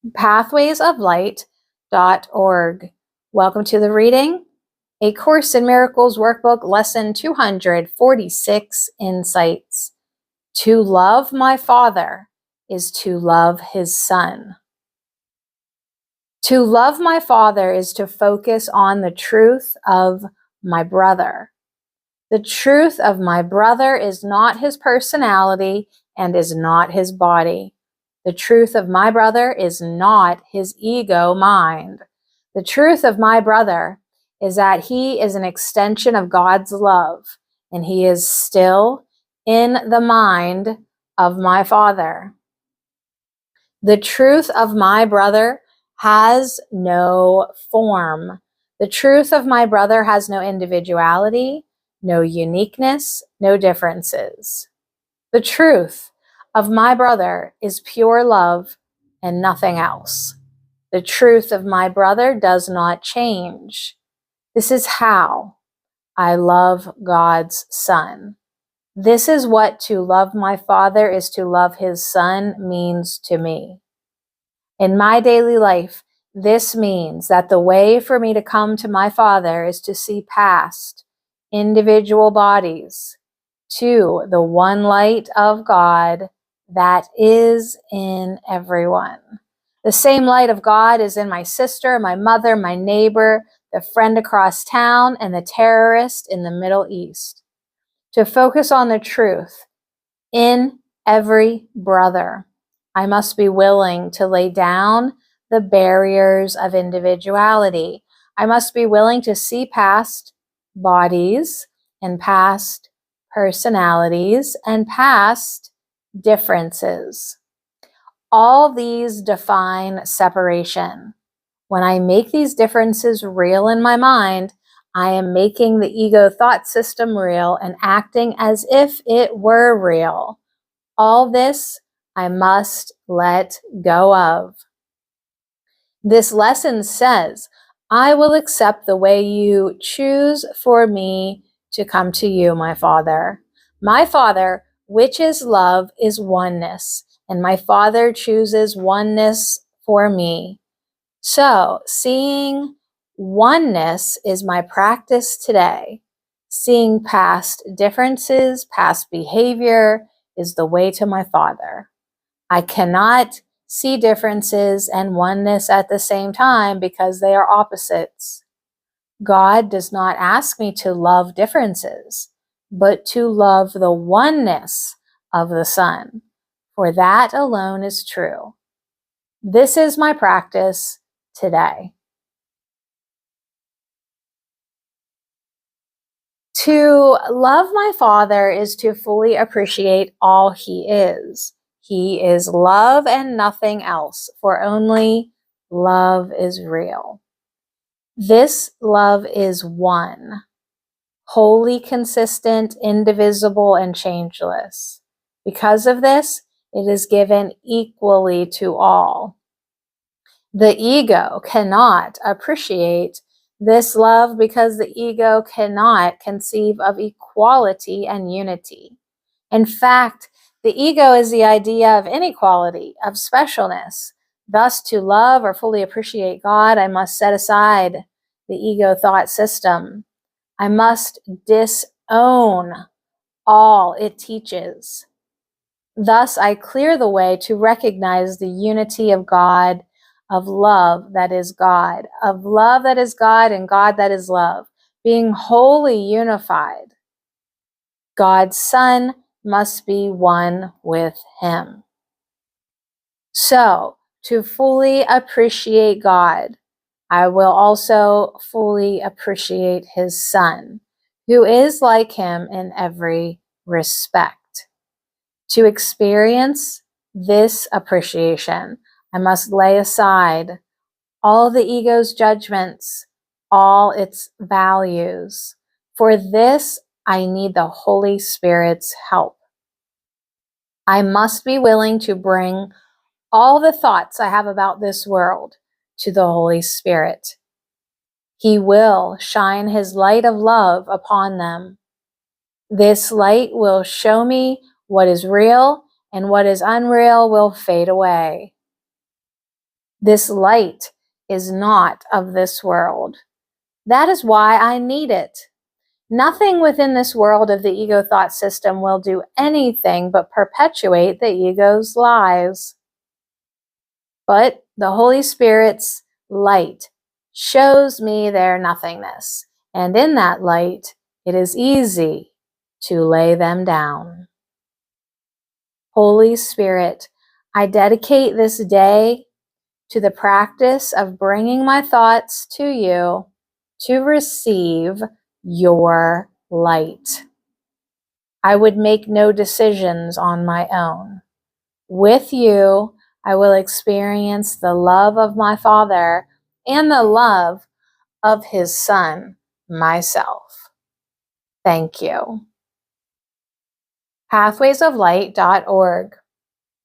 pathwaysoflight.org. Welcome to the reading, A Course in Miracles Workbook, Lesson 246, Insights. To love my Father is to love His Son. To love my Father is to focus on the truth of my brother. The truth of my brother is not his personality and is not his body. The truth of my brother is not his ego mind. The truth of my brother is that he is an extension of God's love, and he is still in the mind of my Father. The truth of my brother has no form. The truth of my brother has no individuality, no uniqueness, no differences. The truth of my brother is pure love and nothing else. The truth of my brother does not change. This is how I love God's Son. This is what to love my Father is to love His Son means to me. In my daily life, this means that the way for me to come to my Father is to see past individual bodies to the one light of God that is in everyone. The same light of God is in my sister, my mother, my neighbor, the friend across town, and the terrorist in the Middle East. To focus on the truth in every brother, I must be willing to lay down the barriers of individuality. I must be willing to see past bodies and past personalities and past differences. All these define separation. When I make these differences real in my mind, I am making the ego thought system real and acting as if it were real. All this I must let go of. This lesson says, I will accept the way you choose for me to come to you, my Father. My Father, which is love, is oneness, and my Father chooses oneness for me. So, seeing oneness is my practice today. Seeing past differences, past behavior is the way to my Father. I cannot see differences and oneness at the same time because they are opposites. God does not ask me to love differences, but to love the oneness of the Son, for that alone is true. This is my practice today. To love my Father is to fully appreciate all He is. He is love and nothing else, for only love is real. This love is one, wholly consistent, indivisible, and changeless. Because of this, it is given equally to all. The ego cannot appreciate this love because the ego cannot conceive of equality and unity. In fact, the ego is the idea of inequality, of specialness. Thus, to love or fully appreciate God, I must set aside the ego thought system. I must disown all it teaches. Thus, I clear the way to recognize the unity of God, of love that is God, of love that is God and God that is love, being wholly unified. God's Son must be one with Him. So, to fully appreciate God, I will also fully appreciate His Son, who is like Him in every respect. To experience this appreciation, I must lay aside all the ego's judgments, all its values. For this, I need the Holy Spirit's help. I must be willing to bring all the thoughts I have about this world to the Holy Spirit. He will shine His light of love upon them. This light will show me what is real, and what is unreal will fade away. This light is not of this world. That is why I need it. Nothing within this world of the ego thought system will do anything but perpetuate the ego's lies. But the Holy Spirit's light shows me their nothingness, and in that light, it is easy to lay them down. Holy Spirit, I dedicate this day to the practice of bringing my thoughts to you to receive your light. I would make no decisions on my own. With you, I will experience the love of my Father and the love of His Son, myself. Thank you. pathwaysoflight.org